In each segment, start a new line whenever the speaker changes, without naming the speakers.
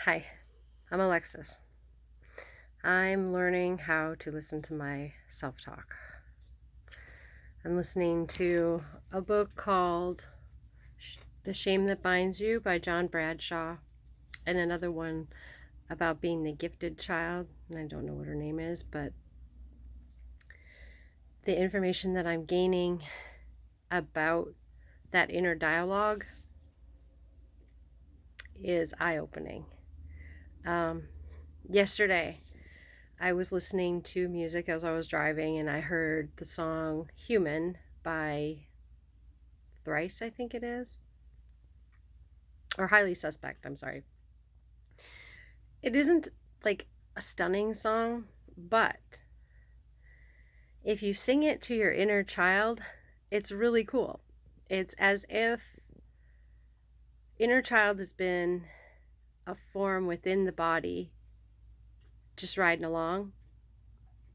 Hi, I'm Alexis. I'm learning how to listen to my self-talk. I'm listening to a book called The Shame That Binds You by John Bradshaw, and another one about being the gifted child. And I don't know what her name is, but the information that I'm gaining about that inner dialogue is eye-opening. Yesterday, I was listening to music as I was driving, and I heard the song Human by Thrice, I think it is, or Highly Suspect, I'm sorry. It isn't like a stunning song, but if you sing it to your inner child, it's really cool. It's as if inner child has been a form within the body, just riding along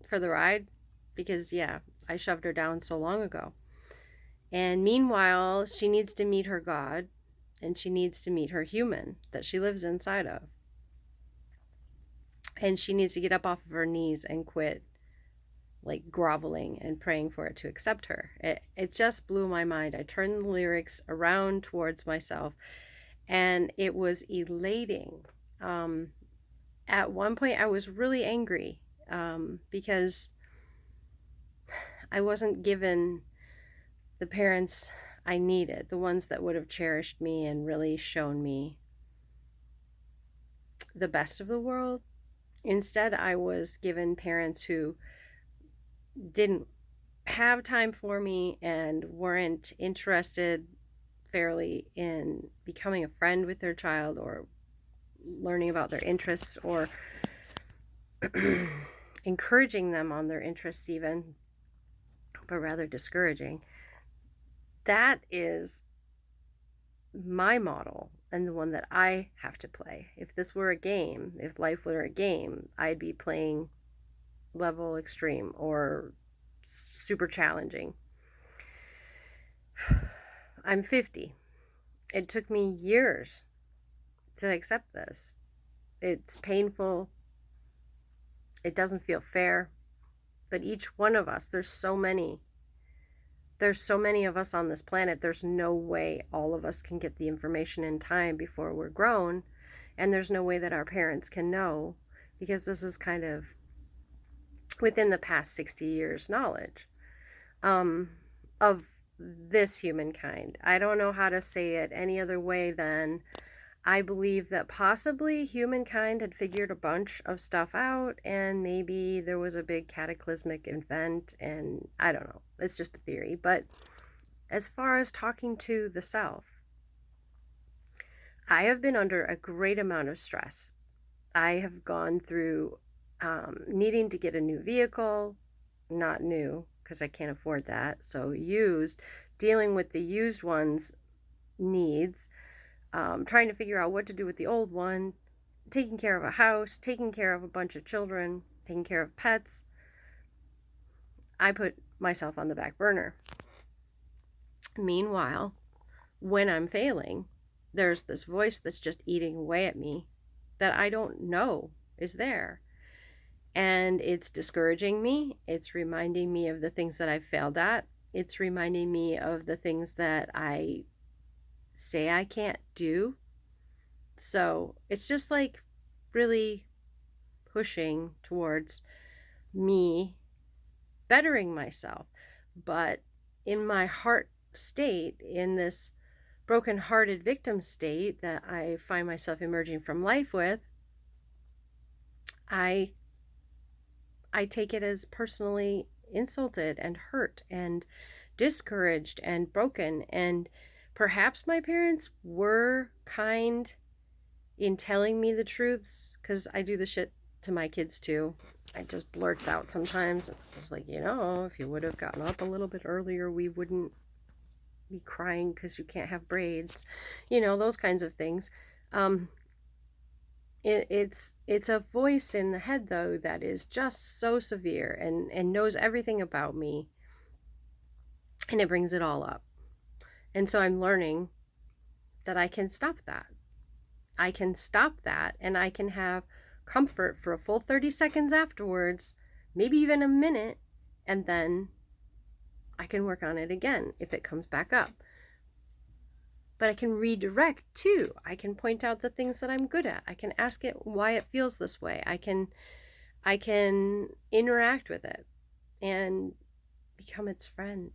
for the ride, because, yeah, I shoved her down so long ago. And meanwhile, she needs to meet her God, and she needs to meet her human that she lives inside of. And she needs to get up off of her knees and quit like groveling and praying for it to accept her. It just blew my mind. I turned the lyrics around towards myself, and it was elating. At one point, I was really angry because I wasn't given the parents I needed, the ones that would have cherished me and really shown me the best of the world. Instead, I was given parents who didn't have time for me and weren't interested fairly in becoming a friend with their child or learning about their interests or encouraging them on their interests even, but rather discouraging. That is my model and the one that I have to play. If this were a game, if life were a game, I'd be playing level extreme or super challenging. I'm 50. It took me years to accept this. It's painful. It doesn't feel fair. But each one of us, there's so many of us on this planet. There's no way all of us can get the information in time before we're grown. And there's no way that our parents can know, because this is kind of within the past 60 years knowledge of this humankind. I don't know how to say it any other way than I believe that possibly humankind had figured a bunch of stuff out, and maybe there was a big cataclysmic event, and I don't know. It's just a theory. But as far as talking to the self, I have been under a great amount of stress. I have gone through needing to get a new vehicle, not new, because I can't afford that. So used, dealing with the used one's needs, trying to figure out what to do with the old one, taking care of a house, taking care of a bunch of children, taking care of pets. I put myself on the back burner. Meanwhile, when I'm failing, there's this voice that's just eating away at me that I don't know is there. And it's discouraging me. It's reminding me of the things that I've failed at. It's reminding me of the things that I say I can't do. So it's just like really pushing towards me bettering myself. But in my heart state, in this broken-hearted victim state that I find myself emerging from life with, I take it as personally insulted and hurt and discouraged and broken. And perhaps my parents were kind in telling me the truths, because I do the shit to my kids too. I just blurts out sometimes. Just like, if you would have gotten up a little bit earlier, we wouldn't be crying because you can't have braids. Those kinds of things. It's a voice in the head, though, that is just so severe and knows everything about me, and it brings it all up. And so I'm learning that I can stop that. I can stop that and I can have comfort for a full 30 seconds afterwards, maybe even a minute, and then I can work on it again if it comes back up. But I can redirect too. I can point out the things that I'm good at. I can ask it why it feels this way. I can interact with it and become its friend.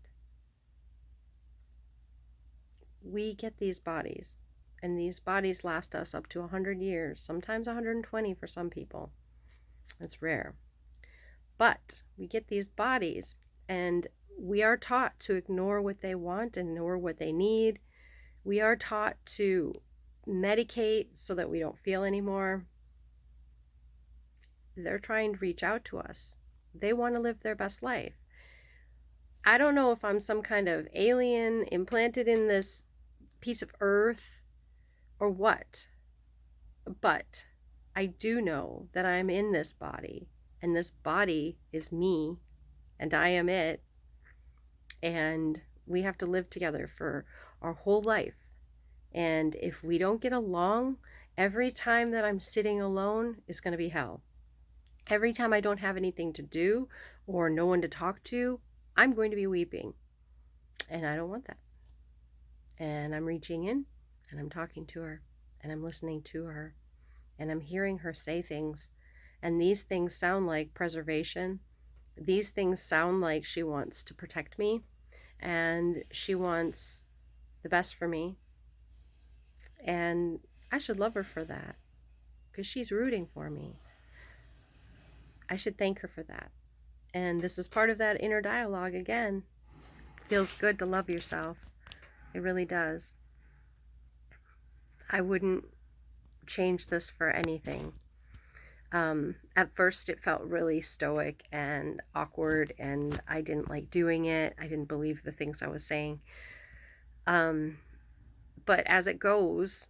We get these bodies, and these bodies last us up to 100 years, sometimes 120 for some people. It's rare. But we get these bodies, and we are taught to ignore what they want and ignore what they need. We are taught to medicate so that we don't feel anymore. They're trying to reach out to us. They want to live their best life. I don't know if I'm some kind of alien implanted in this piece of earth or what, but I do know that I'm in this body, and this body is me, and I am it, and we have to live together for our whole life. And if we don't get along, every time that I'm sitting alone is going to be hell. Every time I don't have anything to do or no one to talk to, I'm going to be weeping. And I don't want that. And I'm reaching in and I'm talking to her and I'm listening to her and I'm hearing her say things. And these things sound like preservation. These things sound like she wants to protect me and she wants the best for me. And I should love her for that because she's rooting for me. I should thank her for that. And this is part of that inner dialogue again. Feels good to love yourself. It really does. I wouldn't change this for anything. At first it felt really stoic and awkward and I didn't like doing it. I didn't believe the things I was saying. But as it goes,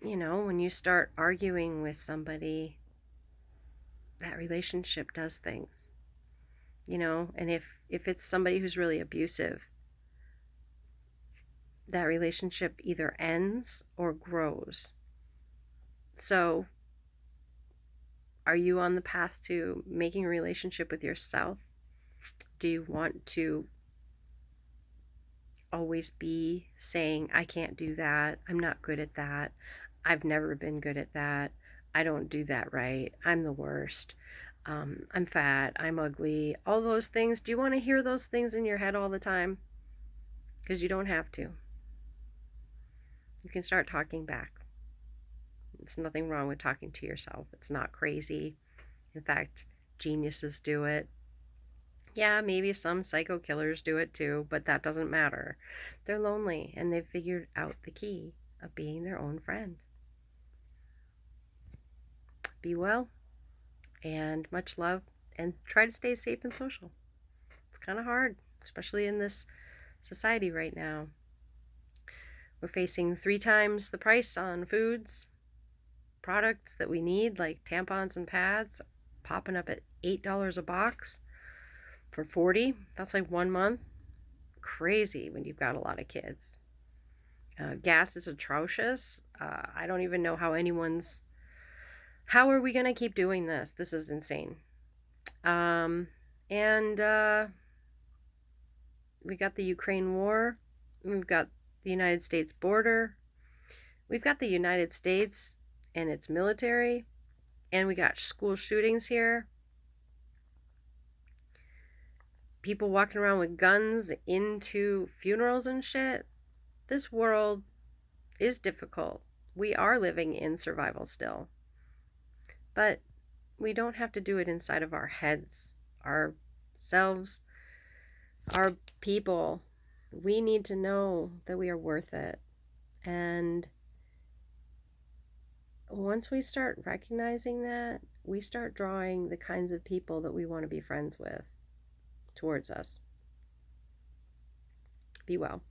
when you start arguing with somebody, that relationship does things, and if it's somebody who's really abusive, that relationship either ends or grows. So are you on the path to making a relationship with yourself? Do you want to always be saying, I can't do that, I'm not good at that, I've never been good at that, I don't do that right, I'm the worst, I'm fat, I'm ugly, all those things? Do you want to hear those things in your head all the time? Because you don't have to. You can start talking back. There's nothing wrong with talking to yourself. It's not crazy. In fact, geniuses do it. Yeah, maybe some psycho killers do it too, but that doesn't matter. They're lonely and they've figured out the key of being their own friend. Be well and much love, and try to stay safe and social. It's kind of hard, especially in this society right now. We're facing 3 times the price on foods. Products that we need, like tampons and pads, popping up at $8 a box for $40. That's like 1 month. Crazy when you've got a lot of kids. Gas is atrocious. I don't even know how are we going to keep doing this? This is insane. And we got the Ukraine war. We've got the United States border. We've got the United States and its military. And we got school shootings here. People walking around with guns into funerals and shit. This world is difficult. We are living in survival still. But we don't have to do it inside of our heads, ourselves, our people. We need to know that we are worth it. And once we start recognizing that, we start drawing the kinds of people that we want to be friends with towards us. Be well.